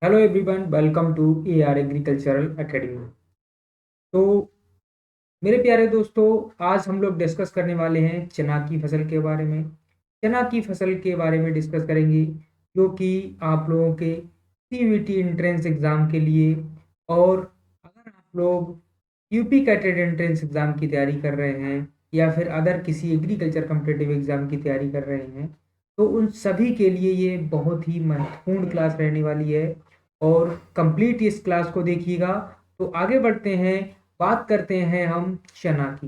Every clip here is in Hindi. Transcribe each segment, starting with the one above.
Hello everyone, welcome to AR agricultural academy. तो मेरे प्यारे दोस्तों, आज हम लोग डिस्कस करने वाले हैं चना की फसल के बारे में। चना की फसल के बारे में डिस्कस करेंगे, जो कि आप लोगों के सीवीटी एंट्रेंस एग्ज़ाम के लिए, और अगर आप लोग यूपी कैटेड एंट्रेंस एग्ज़ाम की तैयारी कर रहे हैं या फिर अदर किसी एग्रीकल्चर कम्पिटिटिव एग्ज़ाम की तैयारी कर रहे हैं, तो उन सभी के लिए ये बहुत ही महत्वपूर्ण क्लास रहने वाली है। और कंप्लीट इस क्लास को देखिएगा। तो आगे बढ़ते हैं, बात करते हैं हम चना की।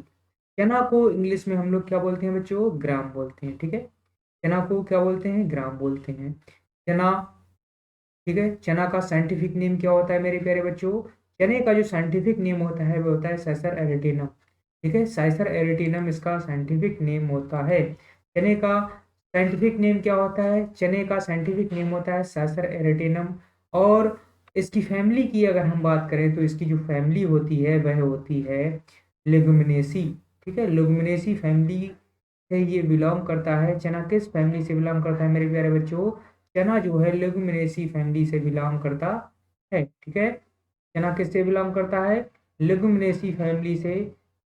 चना को इंग्लिश में हम लोग क्या बोलते हैं बच्चों? ग्राम बोलते हैं, ठीक है। चना को क्या बोलते हैं? ग्राम बोलते हैं। चना, ठीक है। चना का साइंटिफिक नेम क्या होता है मेरे प्यारे बच्चों? चने का जो साइंटिफिक नेम होता है वो होता है सैसर एरिटिनम, ठीक है। सैसर एरिटिनम इसका साइंटिफिक नेम होता है। चने का साइंटिफिक नेम क्या होता है? चने का साइंटिफिक नेम होता है सैसर एरिटिनम। और इसकी फैमिली की अगर हम बात करें तो इसकी जो फैमिली होती है वह होती है लेगुमिनेसी, ठीक है। लेगुमिनेसी फैमिली से ये बिलोंग करता है। चना किस फैमिली से बिलोंग करता है मेरे प्यारे बच्चों? चना जो है लेगुमिनेसी फैमिली से बिलोंग करता है, ठीक है। चना किससे बिलोंग करता है? लेगुमिनेसी फैमिली से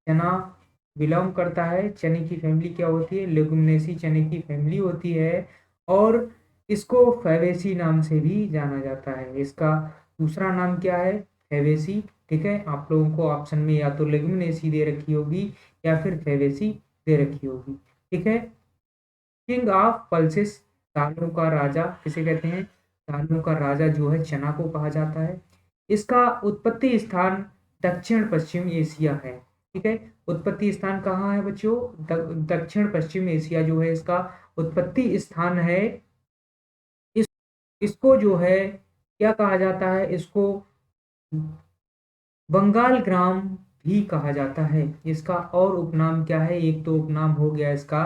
चना बिलोंग करता है। चने की फैमिली क्या होती है? लेगुमिनेसी चने की फैमिली होती है। और इसको फैबेसी नाम से भी जाना जाता है। इसका दूसरा नाम क्या है? फैबेसी, ठीक है। आप लोगों को ऑप्शन में या तो लेगुमिनेसी दे रखी होगी या फिर फैबेसी दे रखी होगी, ठीक है। किंग ऑफ पल्सेस, दालों का राजा किसे कहते हैं? दालों का राजा जो है चना को कहा जाता है। इसका उत्पत्ति स्थान दक्षिण पश्चिम एशिया है, ठीक है। उत्पत्ति स्थान कहाँ है बच्चों? दक्षिण पश्चिम एशिया जो है इसका उत्पत्ति स्थान है। इस इसको जो है क्या कहा जाता है? इसको बंगाल ग्राम भी कहा जाता है। इसका और उपनाम क्या है? एक तो उपनाम हो गया इसका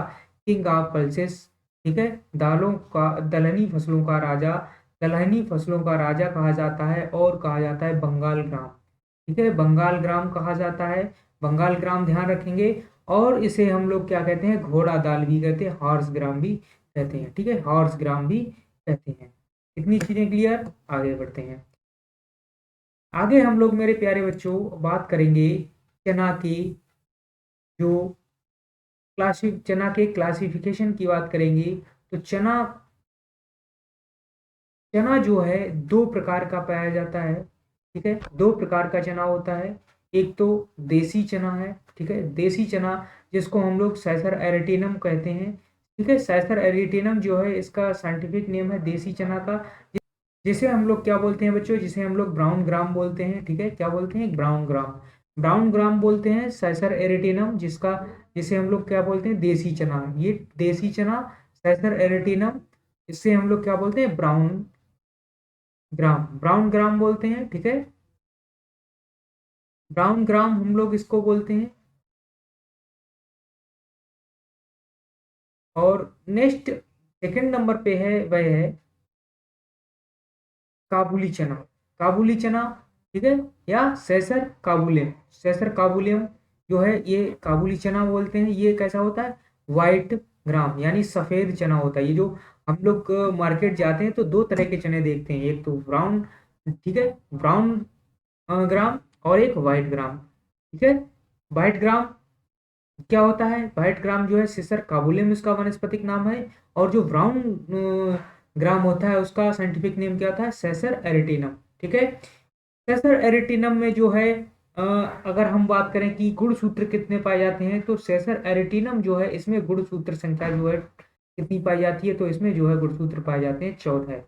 किंग ऑफ पल्सेस, ठीक है। दालों का, दलहनी फसलों का राजा, दलहनी फसलों का राजा कहा जाता है। और कहा जाता है बंगाल ग्राम, ठीक है। बंगाल ग्राम कहा जाता है। बंगाल ग्राम ध्यान रखेंगे। और इसे हम लोग क्या कहते हैं? घोड़ा दाल भी कहते हैं, हॉर्स ग्राम भी कहते हैं, ठीक है। हॉर्स ग्राम भी कहते हैं। इतनी चीजें क्लियर? आगे बढ़ते हैं। आगे हम लोग मेरे प्यारे बच्चों बात करेंगे चना की, जो चना के क्लासिफिकेशन की बात करेंगे। तो चना चना जो है दो प्रकार का पाया जाता है, ठीक है। दो प्रकार का चना होता है। एक तो देसी चना है, ठीक है। देसी चना जिसको हम लोग सैसर एरिटिनम कहते हैं, ठीक है। सैसर एरिटिनम जो है इसका साइंटिफिक नेम है देसी चना का। जिसे हम लोग क्या बोलते हैं बच्चों? जिसे हम लोग ब्राउन ग्राम बोलते हैं, ठीक है। क्या बोलते हैं? ब्राउन ग्राम। ब्राउन ग्राम बोलते हैं सैसर एरिटिनम, जिसे हम लोग क्या बोलते हैं? देसी चना। ये देसी चना सैसर एरिटिनम, इससे हम लोग क्या बोलते हैं? ब्राउन ग्राम, ब्राउन ग्राम बोलते हैं, ठीक है। ब्राउन ग्राम हम लोग इसको बोलते हैं। और नेक्स्ट सेकंड नंबर पे है, वह है काबुली चना। काबुली चना, ठीक है। या सैसर काबुलियम। सैसर काबुलियम जो है ये काबुली चना बोलते हैं। ये कैसा होता है? वाइट ग्राम, यानी सफेद चना होता है। ये जो हम लोग मार्केट जाते हैं तो दो तरह के चने देखते हैं, एक तो ब्राउन, ठीक है, ब्राउन ग्राम, और एक वाइट ग्राम, ठीक है। वाइट ग्राम क्या होता है? वाइट ग्राम जो है सिसर काबुलियम इसका वानस्पतिक नाम है। और जो ब्राउन ग्राम होता है उसका साइंटिफिक नेम क्या होता है? सेसर एरिटिनम, ठीक है। सेसर एरिटिनम में जो है अगर हम बात करें कि गुणसूत्र कितने पाए जाते हैं, तो सेसर एरिटिनम जो है इसमें गुणसूत्र संख्या जो है कितनी पाई जाती है? तो इसमें जो है गुणसूत्र पाए जाते हैं 14।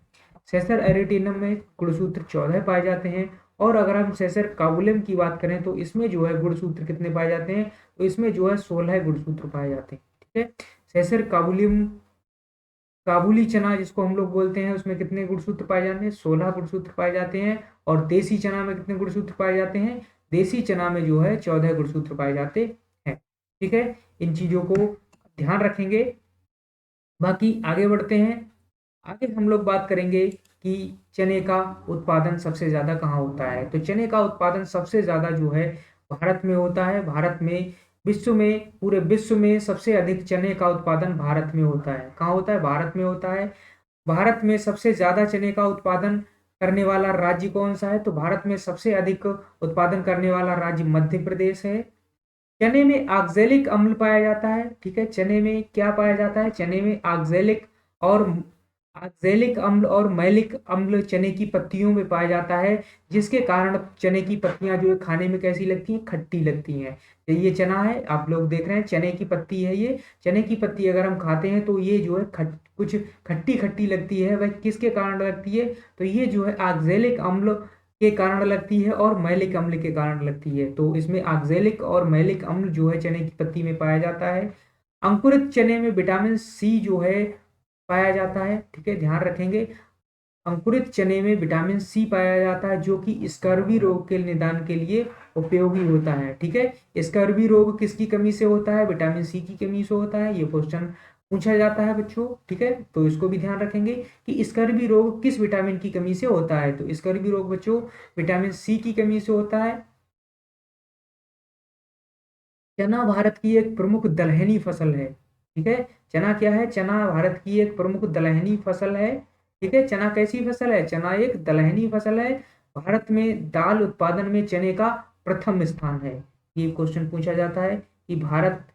सेसर एरिटिनम में गुणसूत्र 14 पाए जाते हैं। और अगर हम सेसर काबुलियम की बात करें तो इसमें जो है गुणसूत्र कितने पाए जाते हैं? तो इसमें जो है 16 गुणसूत्र पाए जाते हैं, ठीक है। सेसर काबुलियम, काबुली चना जिसको हम लोग बोलते हैं, उसमें कितने गुणसूत्र पाए जाते हैं? 16 गुणसूत्र पाए जाते हैं। और देसी चना में कितने गुणसूत्र पाए जाते हैं? देसी चना में जो है 14 गुणसूत्र पाए जाते हैं, ठीक है। इन चीजों को ध्यान रखेंगे। बाकी आगे बढ़ते हैं। आगे हम लोग बात करेंगे कि चने का उत्पादन सबसे ज्यादा कहाँ होता है। तो चने का उत्पादन सबसे ज्यादा जो है भारत में होता है। भारत में, विश्व में, पूरे विश्व में सबसे अधिक चने का उत्पादन भारत में होता है। कहाँ होता है? भारत में होता है। भारत में सबसे ज्यादा चने का उत्पादन करने वाला राज्य कौन सा है? तो भारत में सबसे अधिक उत्पादन करने वाला राज्य मध्य प्रदेश है। चने में ऑक्जेलिक अम्ल पाया जाता है। ठीक है, चने में क्या पाया जाता है? चने में ऑक्जेलिक अम्ल और मैलिक अम्ल चने की पत्तियों में पाया जाता है, जिसके कारण चने की पत्तियां जो है खाने में कैसी लगती हैं? खट्टी लगती हैं। तो ये चना है, आप लोग देख रहे हैं चने की पत्ती है। ये चने की पत्ती अगर हम खाते हैं तो ये जो है कुछ खट्टी खट्टी लगती है। वह किसके कारण लगती है? तो ये जो है ऑक्जेलिक अम्ल के कारण लगती है और मैलिक अम्ल के कारण लगती है। तो इसमें ऑक्जेलिक और मैलिक अम्ल जो है चने की पत्ती में पाया जाता है। अंकुरित चने में विटामिन सी जो है पाया जाता है। ठीक है, ध्यान रखेंगे। अंकुरित चने में विटामिन सी पाया जाता है, जो कि स्कर्वी रोग के निदान के लिए उपयोगी होता है। ठीक है, स्कर्वी रोग किसकी कमी से होता है? विटामिन सी की कमी से होता है। ये क्वेश्चन पूछा जाता है बच्चों। ठीक है, तो इसको भी ध्यान रखेंगे कि स्कर्वी रोग किस विटामिन की कमी से होता है? तो स्कर्वी रोग बच्चों विटामिन सी की कमी से होता है। चना भारत की एक प्रमुख दलहनी फसल है। ठीक है, चना क्या है? चना भारत की एक प्रमुख दलहनी फसल है। ठीक है, चना कैसी फसल है? चना एक दलहनी फसल है। भारत में दाल उत्पादन में चने का प्रथम स्थान है। ये क्वेश्चन पूछा जाता है कि भारत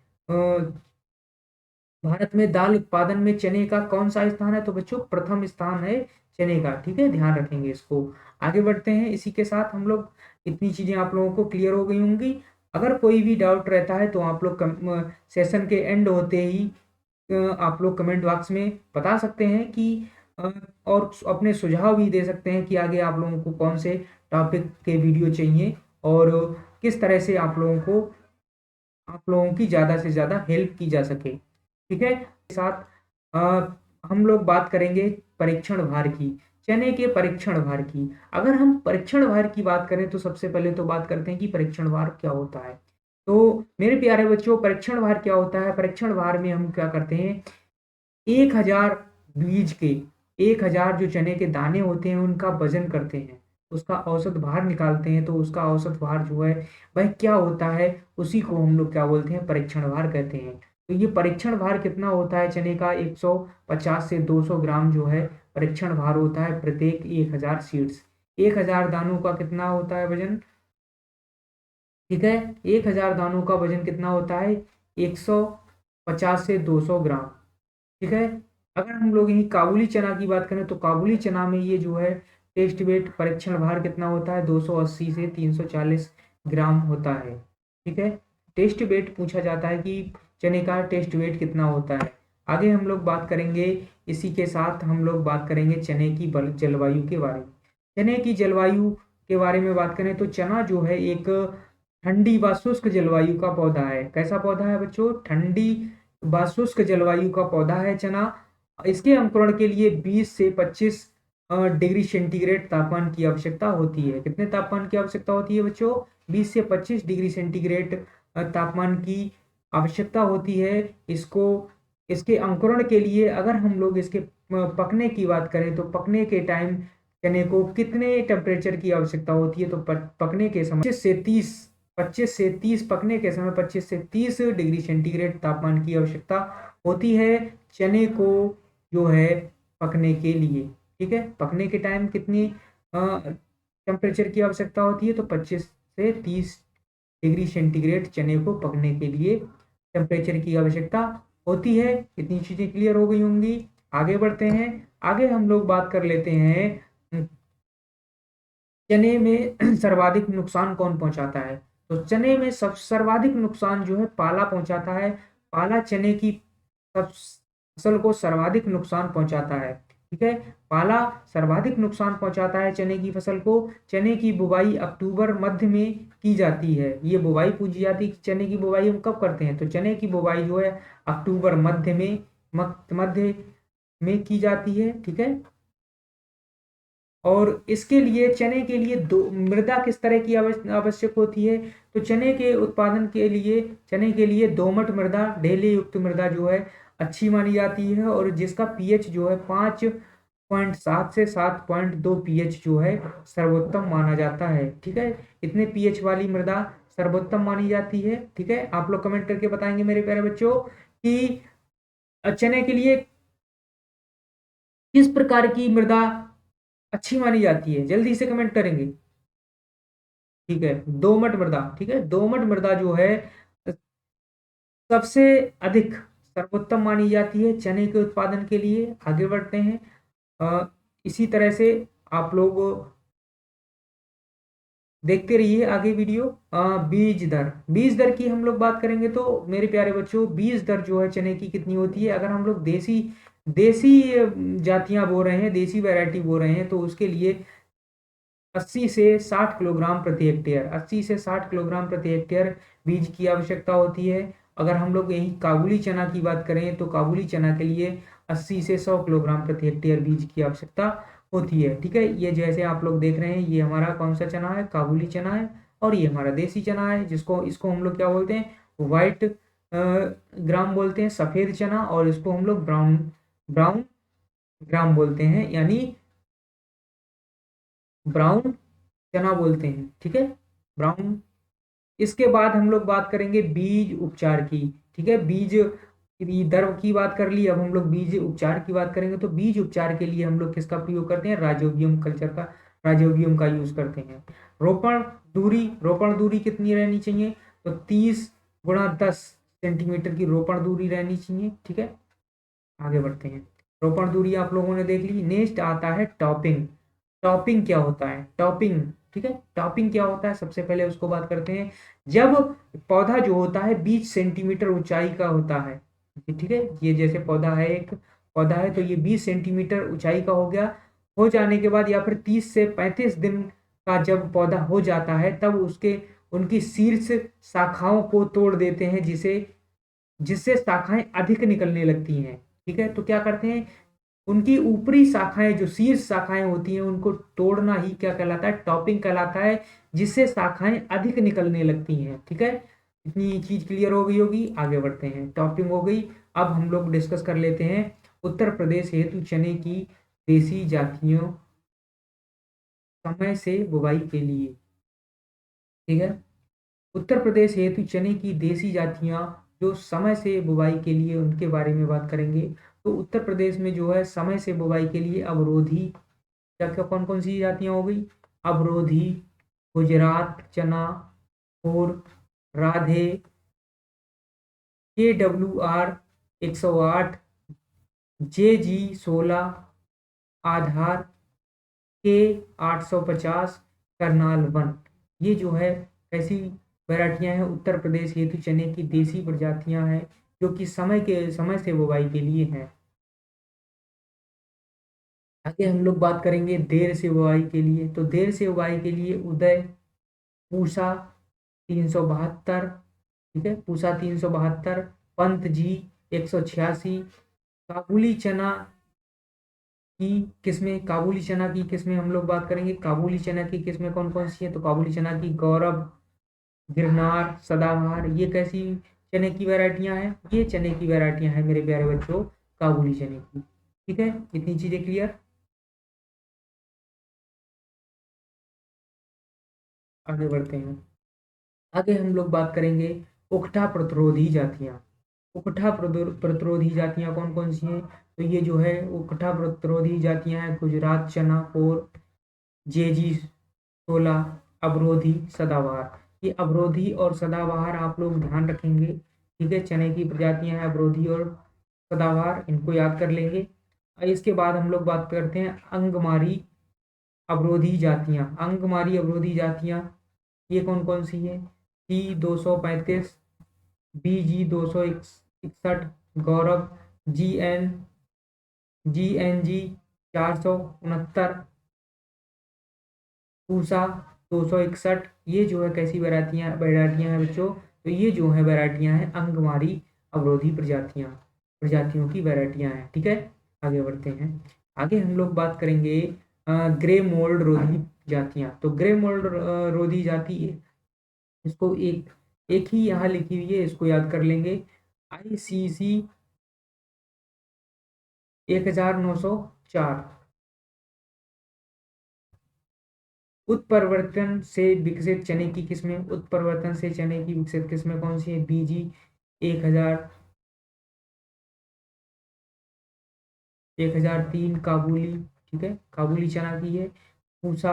में दाल उत्पादन में चने का कौन सा स्थान है? तो बच्चों प्रथम स्थान है चने का। ठीक है, ध्यान रखेंगे इसको। आगे बढ़ते हैं। इसी के साथ हम लोग इतनी चीजें आप लोगों को क्लियर हो गई होंगी। अगर कोई भी डाउट रहता है तो आप लोग सेशन के एंड होते ही आप लोग कमेंट बॉक्स में बता सकते हैं कि अ, और अपने सुझाव भी दे सकते हैं कि आगे आप लोगों को कौन से टॉपिक के वीडियो चाहिए और किस तरह से आप लोगों की ज़्यादा से ज़्यादा हेल्प की जा सके। ठीक है, साथ हम लोग बात करेंगे परीक्षण भार की, चने के परीक्षण भार की। अगर हम परीक्षण भार की बात करें तो सबसे पहले तो बात करते हैं कि परीक्षण भार क्या होता है। तो मेरे प्यारे बच्चों, परीक्षण भार क्या होता है? परीक्षण भार में हम क्या करते हैं? 1000 बीज के 1000 जो चने के दाने होते हैं उनका वजन करते हैं, उसका औसत भार निकालते हैं। तो उसका औसत भार जो है वह क्या होता है? उसी को हम लोग क्या बोलते हैं? परीक्षण भार कहते हैं। तो ये परीक्षण भार कितना होता है? चने का 150 से 200 ग्राम जो है परीक्षण भार होता है प्रत्येक 1000 सीड्स। 1000 दानों का कितना होता है वजन? ठीक है, 1000 दानों का वजन कितना होता है? 150 से 200 ग्राम। ठीक है, अगर हम लोग यही काबुली चना की बात करें तो काबुली चना में ये जो है टेस्ट वेट परीक्षण भार कितना होता है? 280 से 340 ग्राम होता है। ठीक है, टेस्ट वेट पूछा जाता है कि चने का टेस्ट वेट कितना होता है। आगे हम लोग बात करेंगे। इसी के साथ हम लोग बात करेंगे चने की जलवायु के बारे में। चने की जलवायु के बारे में बात करें तो चना जो है एक ठंडी व शुष्क जलवायु का पौधा है। कैसा पौधा है बच्चों? ठंडी व शुष्क जलवायु का पौधा है चना। इसके अंकुरण के लिए 20 से 25 डिग्री सेंटीग्रेड तापमान की आवश्यकता होती है। कितने तापमान की आवश्यकता होती है बच्चों? 20 से 25 डिग्री सेंटीग्रेड तापमान की आवश्यकता होती है। इसको इसके अंकुरण के लिए अगर हम लोग इसके पकने की बात करें तो पकने के टाइम चने को कितने टेम्परेचर की आवश्यकता होती है? तो पकने के समय 25 से 30 पकने के समय 25 से 30 डिग्री सेंटीग्रेड तापमान की आवश्यकता होती है चने को जो है पकने के लिए। ठीक है, पकने के टाइम कितनी टेम्परेचर की आवश्यकता होती है? तो 25 से 30 डिग्री सेंटीग्रेड चने को पकने के लिए टेम्परेचर की आवश्यकता होती है। इतनी चीजें क्लियर हो गई होंगी। आगे बढ़ते हैं। आगे हम लोग बात कर लेते हैं चने में सर्वाधिक नुकसान कौन पहुंचाता है? तो चने में सब सर्वाधिक नुकसान जो है पाला पहुंचाता है। पाला चने की फसल को सर्वाधिक नुकसान पहुंचाता है। ठीक है, पाला सर्वाधिक नुकसान पहुंचाता है चने की फसल को। चने की बुवाई अक्टूबर मध्य में की जाती है। ये बुवाई पूछी जाती है कि चने की बुवाई हम कब करते हैं? तो चने की बुवाई जो है अक्टूबर मध्य में की जाती है। ठीक है, और इसके लिए चने के लिए दो मृदा किस तरह की आवश्यक होती है? तो चने के उत्पादन के लिए दोमट मृदा, ढेले युक्त मृदा जो है अच्छी मानी जाती है और जिसका पीएच जो है 5.7 से 7.2 पीएच जो है सर्वोत्तम माना जाता है। ठीक है, इतने पीएच वाली मृदा सर्वोत्तम मानी जाती है। ठीक है, आप लोग कमेंट करके बताएंगे मेरे प्यारे बच्चों कि चने के लिए किस प्रकार की मृदा अच्छी मानी जाती है? जल्दी से कमेंट करेंगे। ठीक है, दोमट मृदा। ठीक है, दोमट मृदा जो है सबसे अधिक सर्वोत्तम मानी जाती है चने के उत्पादन के लिए। आगे बढ़ते हैं। इसी तरह से आप लोग देखते रहिए आगे वीडियो। बीज दर की हम लोग बात करेंगे तो मेरे प्यारे बच्चों, बीज दर जो है चने की कितनी होती है? अगर हम लोग देसी देसी जातियां बो रहे हैं, देसी वैरायटी बो रहे हैं, तो उसके लिए 80 से 60 किलोग्राम प्रति हेक्टेयर, 80 से 60 किलोग्राम प्रति हेक्टेयर बीज की आवश्यकता होती है। अगर हम लोग यही काबुली चना की बात करें तो काबुली चना के लिए 80 से 100 किलोग्राम प्रति हेक्टेयर बीज की आवश्यकता होती है। ठीक है, ये जैसे आप लोग देख रहे हैं, ये हमारा कौन सा चना है? काबुली चना है। और ये हमारा देसी चना है, जिसको इसको हम लोग क्या बोलते हैं? व्हाइट ग्राम बोलते हैं, सफेद चना। और इसको हम लोग ब्राउन ब्राउन ग्राम बोलते हैं, यानी ब्राउन चना बोलते हैं। ठीक है, ब्राउन। इसके बाद हम लोग बात करेंगे बीज उपचार की। ठीक है, बीज की दर की बात कर ली, अब हम लोग बीज उपचार की बात करेंगे। तो बीज उपचार के लिए हम लोग किसका प्रयोग करते हैं? राइजोबियम कल्चर का, राइजोबियम का यूज करते हैं। रोपण दूरी कितनी रहनी चाहिए? तो 30 × 10 सेंटीमीटर की रोपण दूरी रहनी चाहिए। ठीक है, आगे बढ़ते हैं। रोपण दूरी आप लोगों ने देख ली। नेक्स्ट आता है टॉपिंग। टॉपिंग क्या होता है? टॉपिंग, ठीक है, टॉपिंग क्या होता है सबसे पहले उसको बात करते हैं। जब पौधा जो होता है 20 सेंटीमीटर ऊंचाई का होता है, ठीक है, ये जैसे पौधा है, एक पौधा है, तो ये 20 सेंटीमीटर ऊंचाई का हो गया। हो जाने के बाद या फिर 30 से 35 दिन का जब पौधा हो जाता है, तब उसके उनकी शीर्ष शाखाओं को तोड़ देते हैं, जिसे जिससे शाखाएं अधिक निकलने लगती हैं। ठीक है, तो क्या करते हैं? उनकी ऊपरी शाखाएं, जो शीर्ष शाखाएं होती हैं, उनको तोड़ना ही क्या कहलाता है? टॉपिंग कहलाता है, जिससे शाखाएं अधिक निकलने लगती हैं। ठीक है, इतनी चीज क्लियर हो गई होगी। आगे बढ़ते हैं, टॉपिंग हो गई। अब हम लोग डिस्कस कर लेते हैं उत्तर प्रदेश हेतु चने की देसी जातियों समय से बुवाई के लिए। ठीक है, उत्तर प्रदेश हेतु चने की देसी जातियां जो समय से बुवाई के लिए, उनके बारे में बात करेंगे। तो उत्तर प्रदेश में जो है समय से बुवाई के लिए अवरोधी, क्या क्या कौन कौन सी जातियां हो गई? अवरोधी, गुजरात चना और राधे, KWR 108, JG 16, आधार K 850, करनाल 1। ये जो है ऐसी वैरायटियां हैं उत्तर प्रदेश हेतु चने की देसी प्रजातियां हैं, जो कि समय से बुवाई के लिए हैं। आगे हम लोग बात करेंगे देर से बुवाई के लिए। तो देर से बुवाई के लिए उदय, पूसा 372, ठीक है, पूसा 372, पंत जी 186। काबुली चना की किस्में, काबुली चना की किस्में हम लोग बात करेंगे। काबुली चना की किस्में कौन कौन सी हैं? तो काबुली चना की गौरव, गिरनार, सदाबहार, ये कैसी चने की वैरायटियां हैं? ये चने की वैरायटियां हैं मेरे प्यारे बच्चों, काबुली चने की। ठीक है, इतनी चीजें क्लियर। आगे बढ़ते हैं। आगे हम लोग बात करेंगे उकठा प्रतिरोधी जातियां। प्रतिरोधी जातियां कौन कौन सी हैं? तो ये जो है उकठा प्रतिरोधी जातियां हैं गुजरात चना और JG 16, अवरोधी, सदाबहार। ये अवरोधी और सदाबहार आप लोग ध्यान रखेंगे। ठीक है, चने की प्रजातियां हैं अवरोधी और सदाबहार, इनको याद कर लेंगे। इसके बाद हम लोग बात करते हैं अंगमारी अवरोधी जातियां। अंगमारी अवरोधी जातियां ये कौन कौन सी है? T 235, BG 261, गौरव, GNG 469, पूसा 261। ये जो है कैसी वैरायटियां वैरायटियां हैं बच्चों? तो ये जो है वैरायटियां हैं अंगमारी अवरोधी प्रजातियों की वैरायटियां हैं। ठीक है, आगे बढ़ते हैं। आगे हम लोग बात करेंगे ग्रे मोल्ड रोधी जातियां। तो ग्रे मोल्ड रोधी जाति, इसको एक एक ही यहाँ लिखी हुई है, इसको याद कर लेंगे। ICC 1904। उत्परिवर्तन से विकसित चने की किस्में, उत्परिवर्तन से चने की विकसित किस्में कौन सी है? BG 1000, 1003, काबुली, ठीक है, काबुली चना की है। पूसा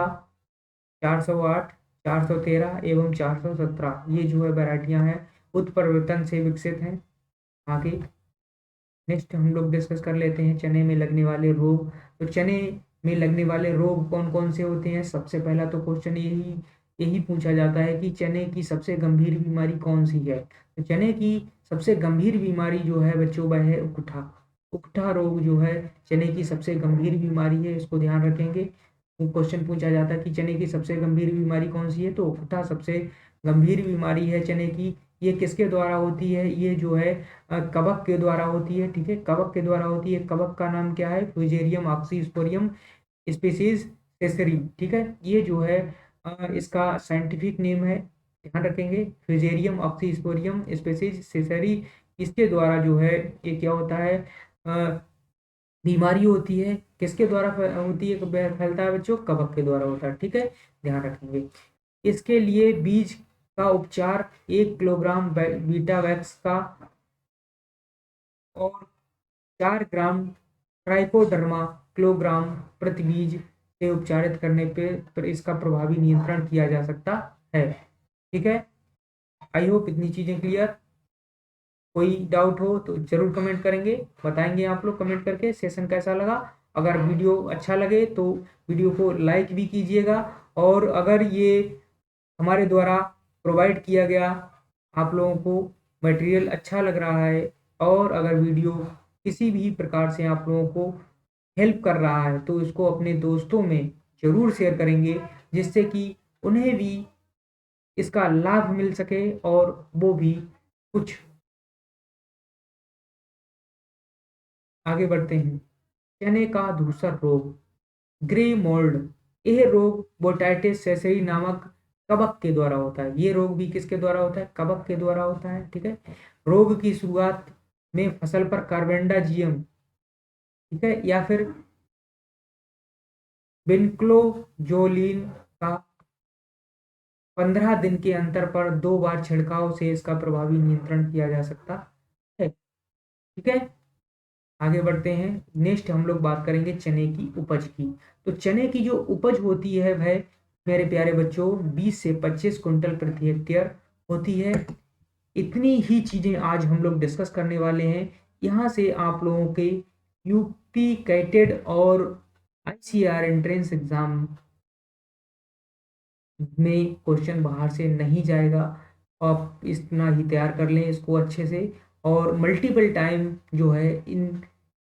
408, 413 एवं 417, ये जो है वैरायटियां हैं, उत्परिवर्तन से विकसित हैं। आगे नेक्स्ट हम लोग डिस्कस कर लेते हैं चने में लगने वाले रोग। तो चने में लगने वाले रोग कौन कौन से होते हैं? सबसे पहला तो क्वेश्चन यही यही पूछा जाता है कि चने की सबसे गंभीर बीमारी कौन सी है। तो चने की सबसे गंभीर बीमारी जो है बच्चों वह है उकठा। उकठा रोग जो है चने की सबसे गंभीर बीमारी है, इसको ध्यान रखेंगे। क्वेश्चन पूछा जाता है कि चने की सबसे गंभीर बीमारी कौन सी है, तो उकठा सबसे गंभीर बीमारी है चने की। ये किसके द्वारा होती है? ये जो है कवक के द्वारा होती है। ठीक है, कवक के द्वारा होती है। कवक का नाम क्या है? फ्यूजेरियम ऑक्सीस्पोरियम स्पीसीज सेसरी। ठीक है, ये जो है इसका साइंटिफिक नेम है, ध्यान रखेंगे, फ्यूजेरियम ऑक्सीस्पोरियम स्पीसीज सेसरी। इसके द्वारा जो है ये क्या होता है, बीमारी होती है। किसके द्वारा होती है, फैलता है बच्चों? कवक के द्वारा होता है। ठीक है, ध्यान रखेंगे। इसके लिए बीज का उपचार 1 किलोग्राम बीटा वैक्स का और 4 ग्राम ट्राइकोडर्मा किलोग्राम प्रति बीज से उपचारित करने पर इसका प्रभावी नियंत्रण किया जा सकता है। ठीक है, आई होप इतनी चीजें क्लियर। कोई डाउट हो तो जरूर कमेंट करेंगे, बताएंगे आप लोग कमेंट करके सेशन कैसा लगा। अगर वीडियो अच्छा लगे तो वीडियो को लाइक भी कीजिएगा, और अगर ये हमारे द्वारा प्रोवाइड किया गया आप लोगों को मटेरियल अच्छा लग रहा है, और अगर वीडियो किसी भी प्रकार से आप लोगों को हेल्प कर रहा है, तो इसको अपने दोस्तों में ज़रूर शेयर करेंगे, जिससे कि उन्हें भी इसका लाभ मिल सके और वो भी कुछ आगे बढ़ते हैं। चने का दूसरा रोग, ग्रे मोल्ड। यह रोग बोटाइटिस सेसेरी नामक कवक के द्वारा होता है। ये रोग भी किसके द्वारा होता है? कवक के द्वारा होता है। ठीक है, रोग की शुरुआत में फसल पर कार्बेंडाजियम, ठीक है, या फिर विनक्लोजोलिन का 15 दिन के अंतर पर 2 बार छिड़काव से इसका प्रभावी नियंत्रण किया जा सकता है। ठीक है, आगे बढ़ते हैं। नेक्स्ट हम लोग बात करेंगे चने की उपज की। तो चने की जो उपज होती है वह मेरे प्यारे बच्चों 20 से 25 कुंटल प्रति हेक्टेयर होती है। इतनी ही चीजें आज हम लोग डिस्कस करने वाले हैं। यहाँ से आप लोगों के यूपी कैटेड और आईसीआर एंट्रेंस एग्जाम में क्वेश्चन बाहर से नहीं जाएगा। आप इतना ही तैयार कर लें इसको अच्छे से, और मल्टीपल टाइम जो है इन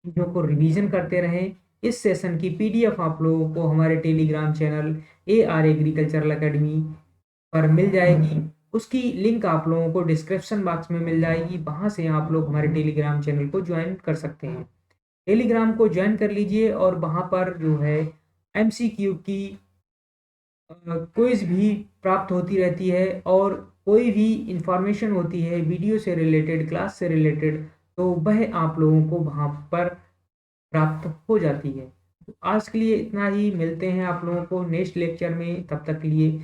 चीज़ों को रिवीजन करते रहें। इस सेशन की पीडीएफ आप लोगों को हमारे Telegram channel AR agricultural academy पर मिल जाएगी। उसकी लिंक आप लोगों को डिस्क्रिप्शन बॉक्स में मिल जाएगी, वहाँ से आप लोग हमारे टेलीग्राम चैनल को ज्वाइन कर सकते हैं। टेलीग्राम को ज्वाइन कर लीजिए, और वहाँ पर जो है MCQ की क्विज भी प्राप्त होती रहती है, और कोई भी इंफॉर्मेशन होती है वीडियो से रिलेटेड, क्लास से रिलेटेड, तो वह आप लोगों को वहाँ पर प्राप्त हो जाती है। तो आज के लिए इतना ही, मिलते हैं आप लोगों को नेक्स्ट लेक्चर में। तब तक के लिए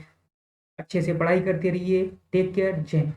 अच्छे से पढ़ाई करते रहिए। टेक केयर, जय हिंद।